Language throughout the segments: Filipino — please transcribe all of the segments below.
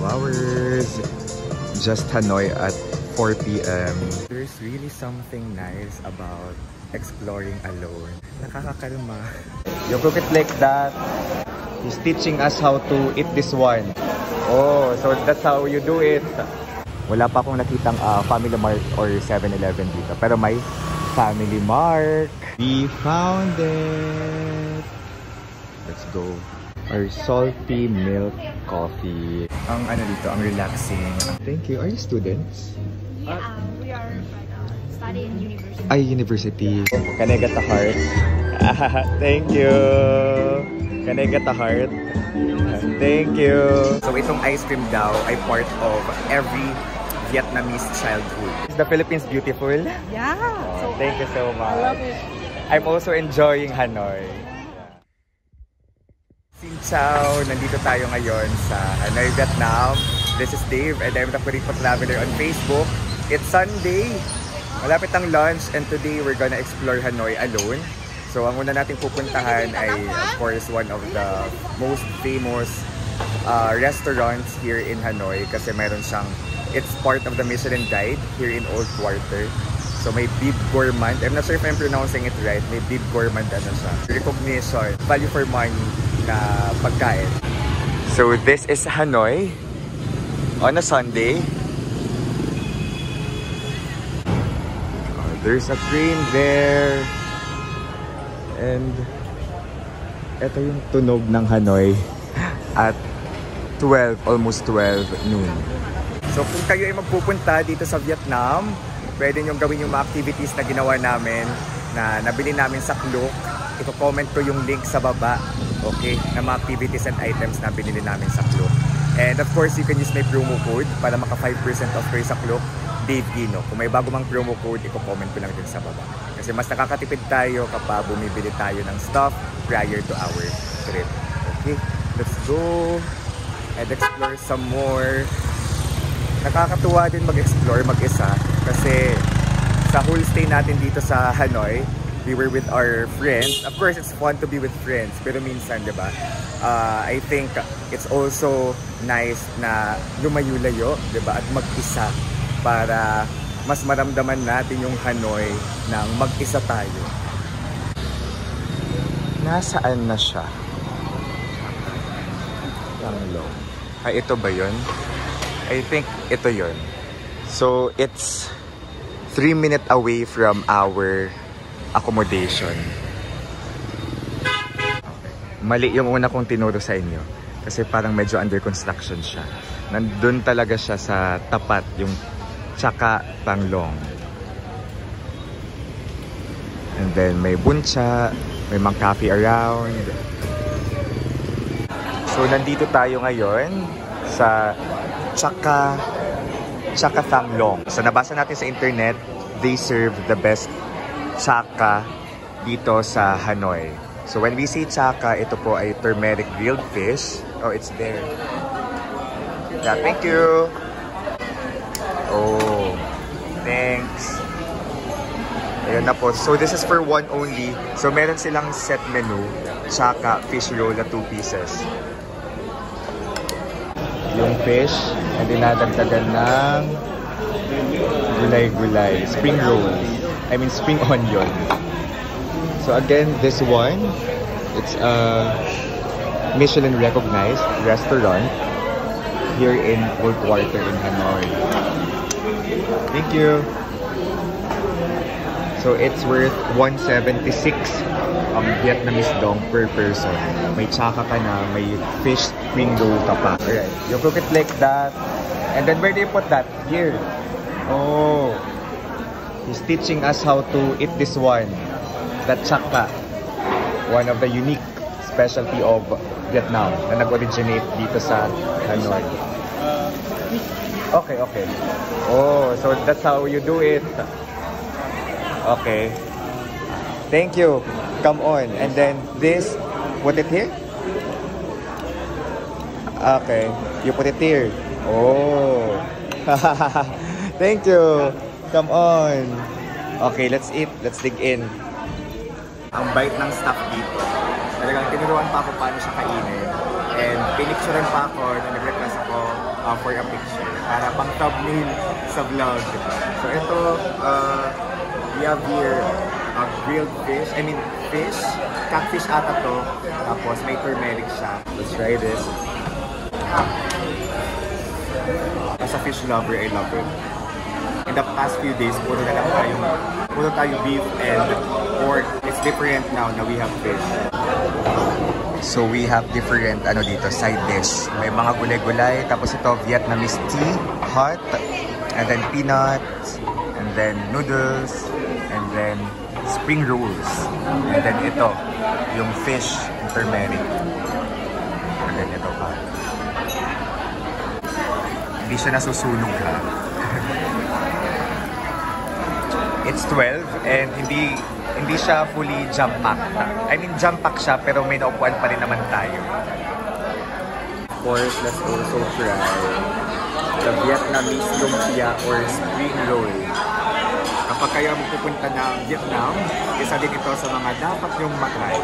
flowers. Just Hanoi at 4 p.m. There's really something nice about exploring alone. Nakakakalma. You cook it like that. He's teaching us how to eat this one. Oh, so that's how you do it. Wala pa akong nakitang Family Mart or 7-Eleven dito. Pero may Family Mart. We found it. Let's go. Our salty milk coffee. Ang ano dito, ang relaxing. Thank you. Are you students? Yeah, we are studying university. Ay, university. Can I get a heart? Thank you. Can I get a heart? Thank you. So itong ice cream daw ay part of every Vietnamese childhood. Is the Philippines beautiful? Yeah. Oh, thank you so much. I love it. I'm also enjoying Hanoi. Xin chào! Nandito tayo ngayon sa Hanoi, Vietnam. This is Dave and I'm the Kuripot Traveler on Facebook. It's Sunday. Malapit ang lunch and today we're gonna explore Hanoi alone. So ang una nating pupuntahan ay of course one of the most famous restaurants here in Hanoi kasi mayroon siyang, it's part of the Michelin Guide here in Old Quarter. So may Bib Gourmand, I'm not sure if I'm pronouncing it right, may Bib Gourmand ano siya. Recognition, value for money na pagkain. So this is Hanoi on a Sunday. There's a train there. And ito yung tunog ng Hanoi at 12, almost 12 noon. So kung kayo ay magpupunta dito sa Vietnam, pwede nyo gawin yung mga activities na ginawa namin, na nabili namin sa Klook. Ito-comment ko yung link sa baba, okay, na mga activities and items na binili namin sa Klook. And of course, you can use my promo code para maka 5% off kayo sa Klook, Dave Gino. Kung may bago mang promo code, i-comment ko lang din sa baba. Kasi mas nakakatipid tayo kapag bumibili tayo ng stuff prior to our trip. Okay, let's go and explore some more. Nakakatuwa din mag-explore mag-isa kasi sa whole stay natin dito sa Hanoi, we were with our friends. Of course, it's fun to be with friends, pero minsan, di ba? I think it's also nice na lumayo-layo, di ba? At mag-isa para mas maramdaman natin yung Hanoi nang mag-isa tayo. Nasaan na siya? Yanglong. Ay, ito ba yun? I think ito yun. So, it's 3 minutes away from our accommodation. Mali yung una kong tinuro sa inyo. Kasi parang medyo under construction siya. Nandun talaga siya sa tapat, yung Chaka Panglong. And then may buncha, may mga cafe around. So nandito tayo ngayon sa Chaka Panglong. So nabasa natin sa internet, they serve the best Chaka dito sa Hanoi. So when we say Chaka, ito po ay turmeric grilled fish. Oh, it's there. Yeah, thank you. Oh, thanks. Ayun na po. So this is for one only. So meron silang set menu, Chaka fish roll na 2 pieces. Yung fish, na dinadagdagan ng gulay-gulay. Spring rolls. I mean spring onion. So again, this one, it's a Michelin recognized restaurant here in Old Quarter in Hanoi. Thank you. So it's worth 176 Vietnamese dong per person. May Chaka ka na, may fish spring roll ka pa. Alright, you cook it like that. And then where do you put that? Here. Oh. He's teaching us how to eat this one. That Chaka. One of the unique specialty of Vietnam na nag-originate dito sa Hanoi. Okay, okay. Oh, so that's how you do it. Okay. Thank you. Come on. And then this, put it here? Okay. You put it here. Oh. Thank you. Come on. Okay, let's eat. Let's dig in. Ang bite ng stuff dito. Talagang tinuruan pa ako paano siya kainin. And pinicturean pa ako na nag-request ako for a picture. Para pang thumbnail sa vlog. So ito, we have here grilled fish. I mean, fish. Catfish ata to. Tapos may turmeric siya. Let's try this. As a fish lover, I love it. In the past few days, puro tayo beef and pork. It's different now na we have fish. So we have different dito, side dish. May mga gulay-gulay, tapos ito Vietnamese tea, hot, and then peanuts, and then noodles, and then spring rolls. And then ito, yung fish and turmeric. And then ito pa. Hindi siya nasusunog ha. It's 12 and hindi siya fully jam-packed. I mean, jam-packed siya pero may naupuan pa rin naman tayo. Of course, let's also try the Vietnamese lumpia or spring roll. Kapag kayo magpupunta ng Vietnam, isa din ito sa mga dapat yung matry.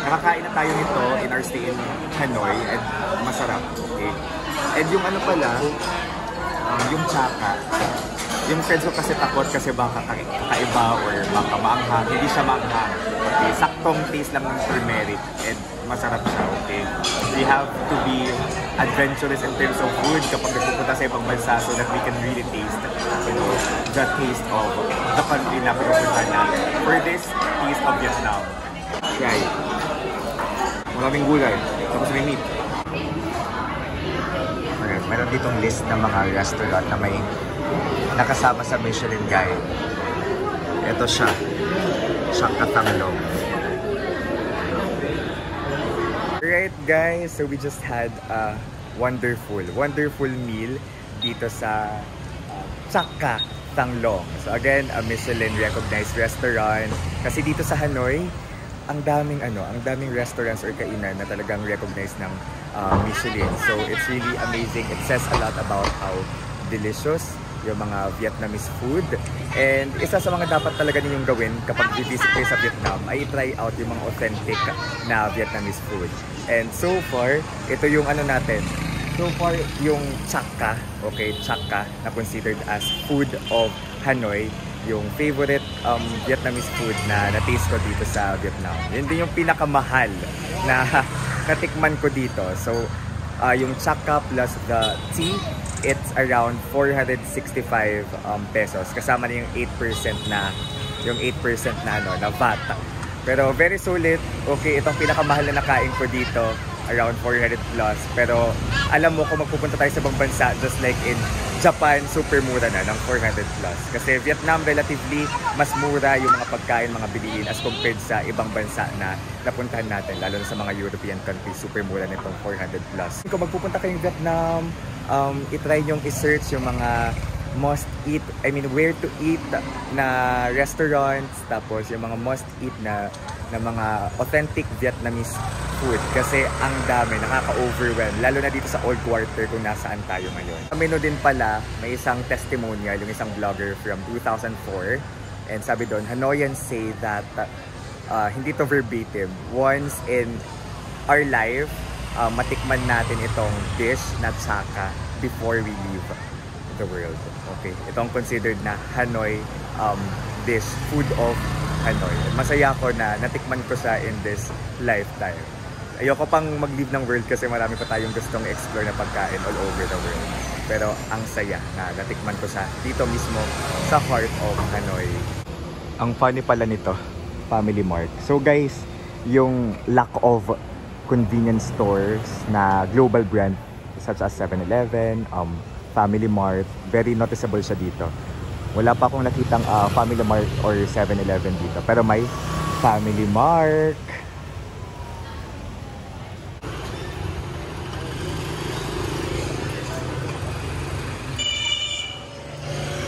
Nakakain na tayo nito in our stay in Hanoi and masarap. Okay? And yung pala, yung chaka. Yung friends ko kasi takot kasi baka kakaiba or baka maanghang. Hindi siya maanghang. Okay, saktong taste lang ng turmeric and masarap siya, okay? We have to be adventurous in terms of food kapag nagpupunta sa ibang bansa so that we can really taste, the taste of the country na pinupuntahan natin. For this taste of Vietnam. Yay! Maraming gulay. Tapos may meat. Okay, meron ditong list ng mga restaurant na may nakasama sa Michelin Guide. Ito siya. Shaka Thang Lo. Alright guys, so we just had a wonderful meal dito sa Shaka Thang Lo. So again, a Michelin recognized restaurant. Kasi dito sa Hanoi, ang daming restaurants or kainan na talagang recognized ng Michelin. So it's really amazing. It says a lot about how delicious yung mga Vietnamese food. And isa sa mga dapat talaga ninyong gawin kapag visit kayo sa Vietnam ay try out yung mga authentic na Vietnamese food. And so far, ito yung natin. So far, yung chaka, okay, chaka na considered as food of Hanoi, yung favorite Vietnamese food na na-taste ko dito sa Vietnam. Yun din yung pinakamahal na natikman ko dito. So, yung chaka plus the tea, it's around 465 pesos. Kasama na yung 8% na na VAT. Pero very solid. Okay, itong pinakamahal na nakain ko dito, around 400 plus. Pero alam mo kung magpupunta tayo sa ibang bansa, just like in Japan, super mura na ng 400 plus. Kasi Vietnam, relatively, mas mura yung mga pagkain, mga bilihin as compared sa ibang bansa na napuntahan natin. Lalo na sa mga European countries, super mura nitong 400 plus. Kung magpupunta kayong Vietnam, itry nyong i-search yung mga must eat, where to eat na restaurants, tapos yung mga must eat na mga authentic Vietnamese food. Kasi ang dami, nakaka-overwhelm, lalo na dito sa Old Quarter kung nasaan tayo ngayon. Menu din pala, may isang testimonial, yung isang vlogger from 2004, and sabi doon, Hanoians say that, hindi to verbatim, once in our life, matikman natin itong dish na chaka before we leave the world. Okay, itong considered na Hanoi dish, food of Hanoi. Masaya ako na natikman ko siya in this lifetime. Ayoko pang mag-leave ng world kasi marami pa tayong gustong explore na pagkain all over the world. Pero ang saya na natikman ko siya dito mismo sa heart of Hanoi. Ang funny pala nito, Family Mart. So guys, yung lack of convenience stores na global brand such as 7-Eleven, Family Mart, very noticeable siya dito. Wala pa akong nakitang Family Mart or 7-Eleven dito, pero may Family Mart.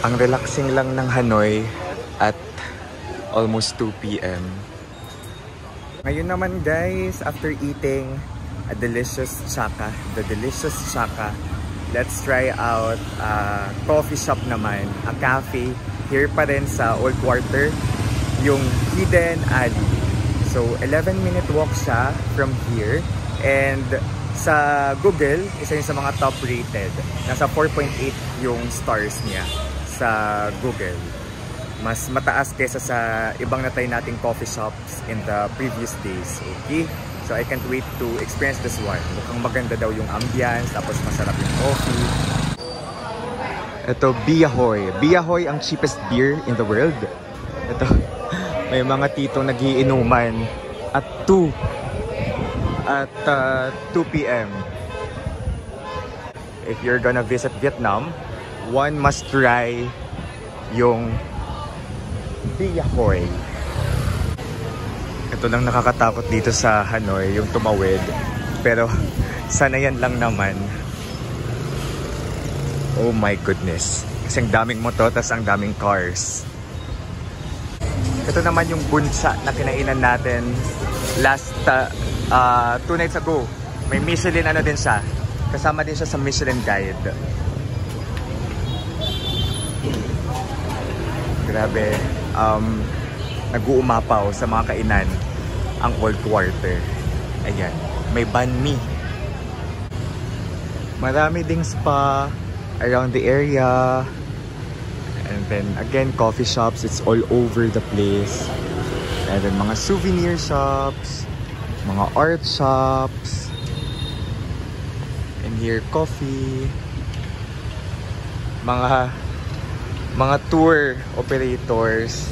Ang relaxing lang ng Hanoi at almost 2 PM. Ngayon naman guys, after eating a delicious chaka, let's try out a coffee shop naman, a cafe here pa rin sa Old Quarter, yung Hidden Alley. So 11-minute walk siya from here and Sa Google, isa yun sa mga top rated. Nasa 4.8 yung stars niya sa Google. Mas mataas kesa sa ibang natry nating coffee shops in the previous days. Okay? So I can't wait to experience this one. Mukhang maganda daw yung ambience, tapos masarap yung coffee. Ito, Biahoy. Biahoy ang cheapest beer in the world. Ito, may mga titong nagiinuman at 2 p.m. If you're gonna visit Vietnam, one must try yung Biahoy. Ito lang nakakatakot dito sa Hanoi, yung tumawid. Pero sana yan lang naman. Oh my goodness. Kasi ang daming motor, tas ang daming cars. Ito naman yung bunsa na kinainan natin last 2 nights ago. May Michelin ano din siya. Kasama din siya sa Michelin Guide. Grabe. Nag-uumapaw sa mga kainan ang Old Quarter. Ayan. May banh mi. Marami ding spa around the area. And then again, coffee shops. It's all over the place. And then mga souvenir shops. Mga art shops. And here, coffee. Mga tour operators.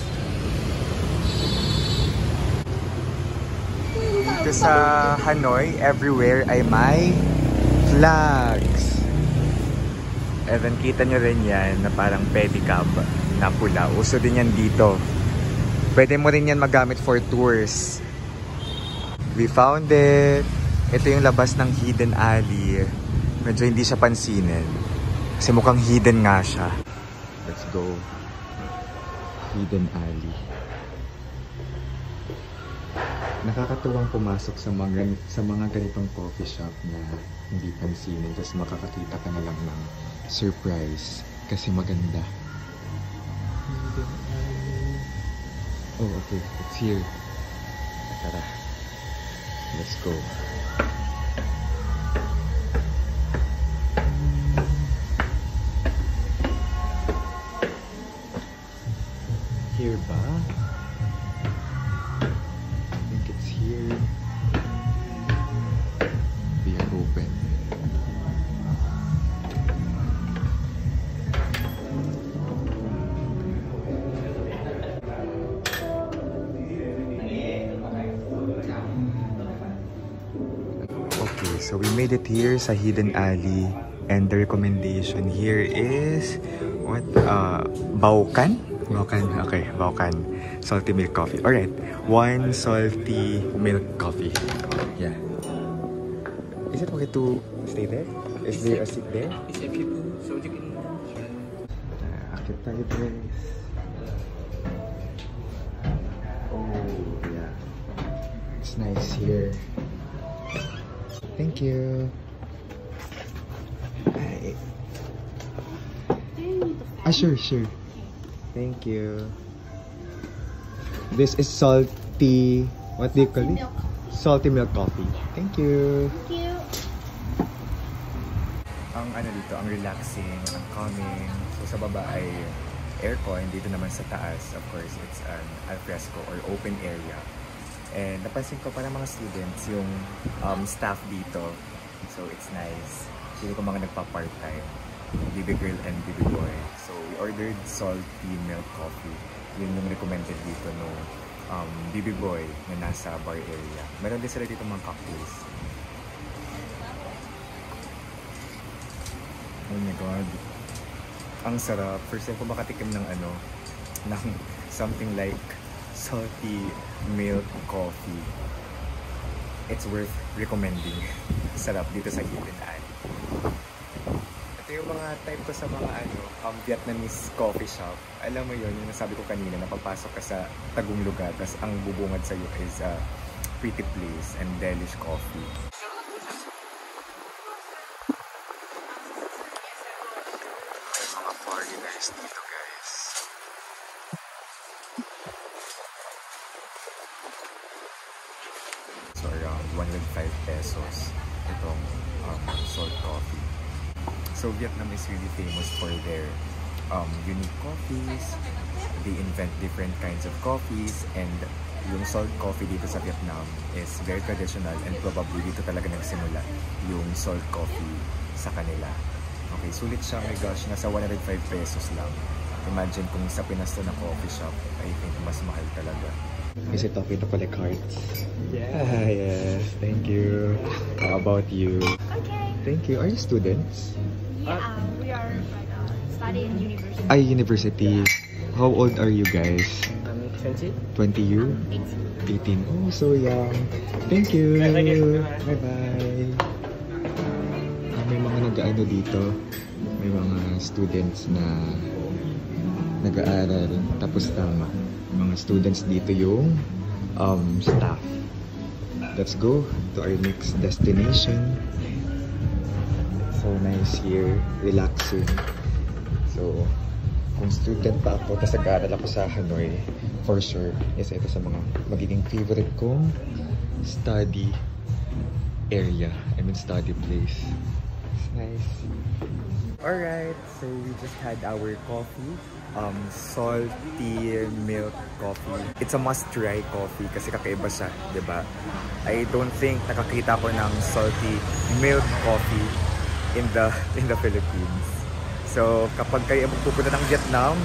Dito sa Hanoi, everywhere ay may flags. And then kita nyo rin yan na parang pedicab na pula. Uso din yan dito. Pwede mo rin yan magamit for tours. We found it. Ito yung labas ng Hidden Alley. Medyo hindi siya pansinin. Kasi mukhang hidden nga siya. Let's go. Hidden Alley. Nakakatuwang pumasok sa mga ganitong coffee shop na hindi pansinin. Tapos makakakita ka na lang ng surprise. Kasi maganda. Oh, okay. It's here. Tara. Let's go. Here ba? I think it's here. We are open. Okay, so we made it here sa Hidden Alley, and the recommendation here is what? Baucan? Baucan, okay, Baucan salty milk coffee. Alright, 1 salty milk coffee. Yeah. Is it okay to stay there? Is there a seat there? It's if you so you can. Akit tayo guys. Oh, yeah. It's nice here. Thank you. Hi. Sure. Thank you. This is salty, what do you call it? Salty milk coffee. Thank you. Thank you. Ang ano dito, ang relaxing, ang calming. So sa baba ay aircon, dito naman sa taas, of course, it's an alfresco or open area. And napansin ko para mga students yung staff dito. So it's nice. Sino ko mga nagpa-part-time. Baby girl and baby boy. So we ordered salty milk coffee. Yun yung recommended dito no baby boy na nasa bar area. Meron din sila dito mga cocktails. Oh my god. Ang sarap. First time ko makatikim ng ng something like salty milk coffee. It's worth recommending. Sarap dito sa Hidden Alley. Ito yung mga type ko sa mga Vietnamese coffee shop. Alam mo yun, yung nasabi ko kanina, napapasok ka sa tagong lugar, tas ang bubungad sa'yo is a pretty place and delish coffee. May mga foreigners dito, guys. So around 105 pesos. itong salt coffee. So Vietnam is really famous for their unique coffees. They invent different kinds of coffees, and yung salt coffee dito sa Vietnam is very traditional, and probably dito talaga nagsimula yung salt coffee sa kanila. Okay, sulit siya. My gosh, nasa 105 pesos lang. Imagine kung sa Pinas to na coffee shop, I think mas mahal talaga. Is it okay to collect cards? Yeah. Yes, thank you. How about you? Okay. Thank you. Are you students? Yeah, we are studying in university. Ay, university. How old are you guys? I'm 20. 20 you? 18. Oh, so young. Thank you. Bye-bye. May mga nag-ano dito. May mga students na nag-aaral. Tapos tama. Mga students dito yung staff. Let's go to our next destination. So nice here. Relaxing. So, kung student pa ako, tapos nag-aaral ako sa Hanoi, for sure, isa ito sa mga magiging favorite kong study area. I mean, study place. It's nice. Alright, so we just had our coffee. Salty milk coffee. It's a must-try coffee kasi kakaiba siya, diba? I don't think nakakita ko ng salty milk coffee in the Philippines. So, kapag kayo magpupunta ng Vietnam,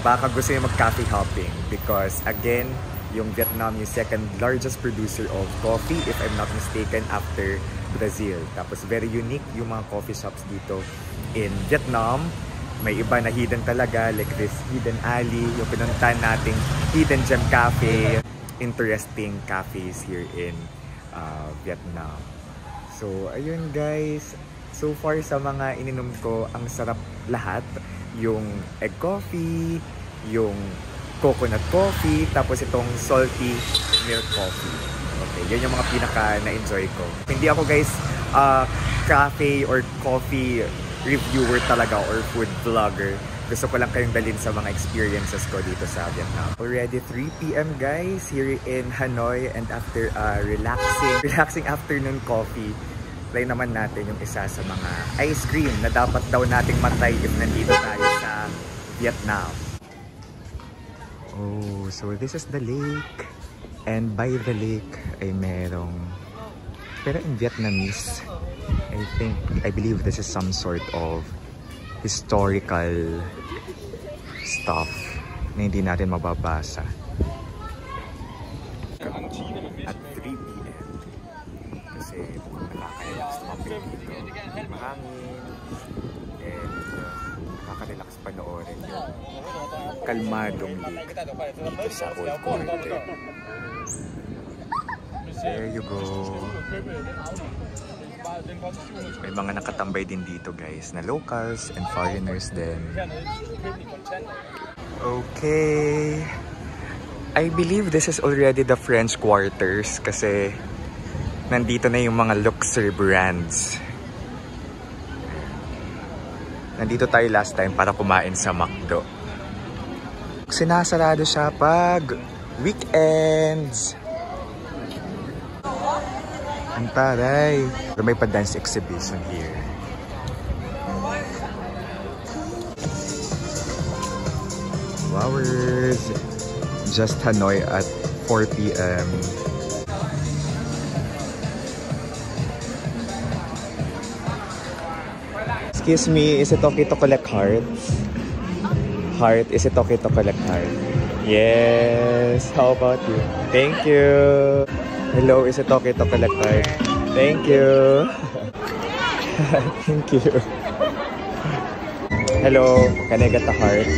baka gusto nyo mag-coffee hopping because, again, yung Vietnam yung second largest producer of coffee, if I'm not mistaken, after Brazil. Tapos, very unique yung mga coffee shops dito in Vietnam. May iba na hidden talaga, like this hidden alley, yung pinuntahan nating hidden gem cafe. Interesting cafes here in Vietnam. So, ayun guys. So far sa mga ininom ko, ang sarap lahat. Yung egg coffee, yung coconut coffee, tapos itong salty milk coffee. Okay, yun yung mga pinaka na-enjoy ko. Hindi ako guys, cafe or coffee reviewer talaga or food vlogger. Gusto ko lang kayong dalhin sa mga experiences ko dito sa Vietnam. Already 3 PM guys here in Hanoi, and after relaxing afternoon coffee, try naman natin yung isa sa mga ice cream na dapat daw nating matry if nandito tayo sa Vietnam. Oh, so this is the lake. And by the lake ay merong, pero in Vietnamese, I believe this is some sort of historical stuff na hindi natin mababasa. At 3 PM kasi nakaka-relax naman dito, mahangin, and nakaka-relax panoorin yung kalmadong lake dito sa Old Quarter. There you go. May mga nakatambay din dito guys na locals and foreigners din. Okay, I believe this is already the French quarters kasi nandito na yung mga luxury brands. Nandito tayo last time para kumain sa McDo. Sinasarado siya pag weekends. Ang taray. May pa-dance exhibition here. Flowers. Just Hanoi at 4 PM. Excuse me, is it okay to collect hearts? Heart, is it okay to collect heart? Yes. How about you? Thank you. Hello, is it okay to collect heart? Thank you. Thank you. Hello, can I get a heart?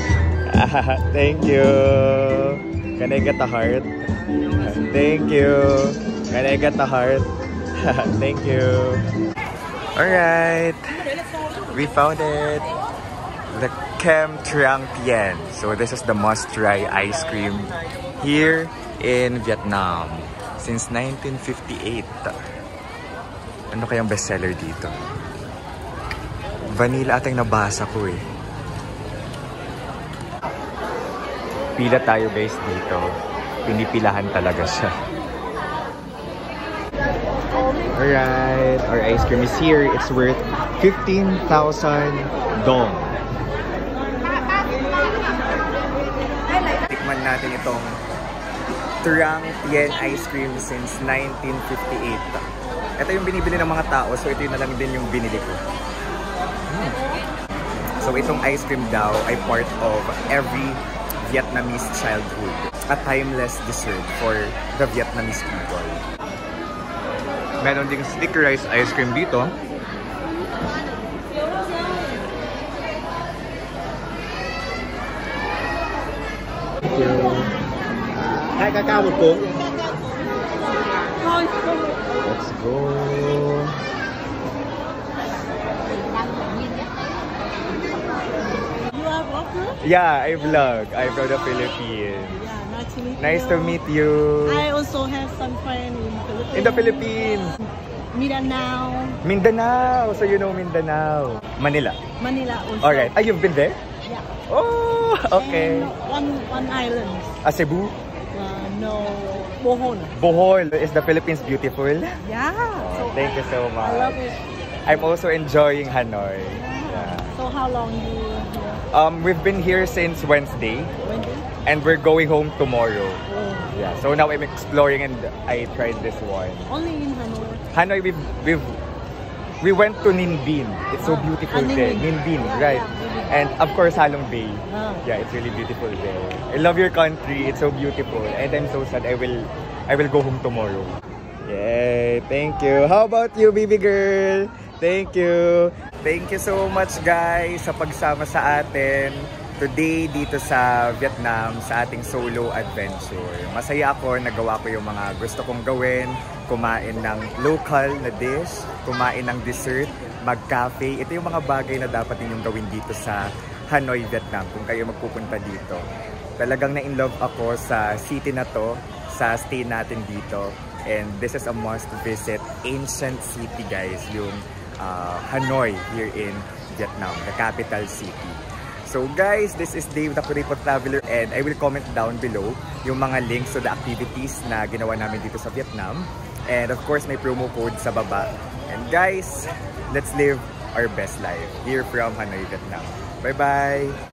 Thank you. Can I get a heart? Thank you. Can I get a heart? Thank you. Alright. We found it. The Kem Trang Tien. So this is the must-try ice cream here in Vietnam since 1958. Ano kayang bestseller dito? Vanilla ating nabasa ko eh. Pila tayo guys dito. Pinipilahan talaga siya. Alright, our ice cream is here. It's worth 15,000 dong. Tikman natin itong Trang Tien ice cream since 1958. Ito yung binibili ng mga tao, so ito yun na lang din yung binili ko. So itong ice cream daw ay part of every Vietnamese childhood. A timeless dessert for the Vietnamese people. Meron ding stickerized ice cream dito. Hai cacao một cuốn. Let's go. You are vlogger? Yeah, I vlog. I vlog the Philippines. Yeah, Nice to meet you. I also have some friends in Philippines. In the Philippines. Mindanao. Mindanao. So you know Mindanao. Manila. Manila also. Alright. Ah, you've been there? Yeah. Oh, okay. And one island. Cebu? No, Bohol. Bohol. Is the Philippines beautiful? Yeah. Oh, thank you so much. I love it. I'm also enjoying Hanoi. Yeah. So how long you here? We've been here since Wednesday. Wednesday? And we're going home tomorrow. Oh. Yeah. So now I'm exploring and I tried this one. Only in Hanoi. Hanoi, we went to Ninh Binh. It's so beautiful Ninh there. Binh. Ninh Binh, Yeah, right? yeah, Ninh Binh. And of course, Halong Bay. Ah. Yeah, it's really beautiful there. I love your country. It's so beautiful. And I'm so sad. I will go home tomorrow. Yay! Thank you. How about you, baby girl? Thank you. Thank you so much, guys, sa pagsama sa atin today dito sa Vietnam sa ating solo adventure. Masaya ako, nagawa ko yung mga gusto kong gawin, kumain ng local na dish, kumain ng dessert, mag-cafe. Ito yung mga bagay na dapat ninyong gawin dito sa Hanoi, Vietnam kung kayo magpupunta dito. Talagang na-inlove ako sa city na to, sa stay natin dito. And this is a must visit ancient city, guys, yung Hanoi here in Vietnam, the capital city. So guys, this is Dave, the Kuripot Traveler, and I will comment down below yung mga links to the activities na ginawa namin dito sa Vietnam. And of course, may promo code sa baba. And guys, let's live our best life here from Hanoi, Vietnam. Bye-bye!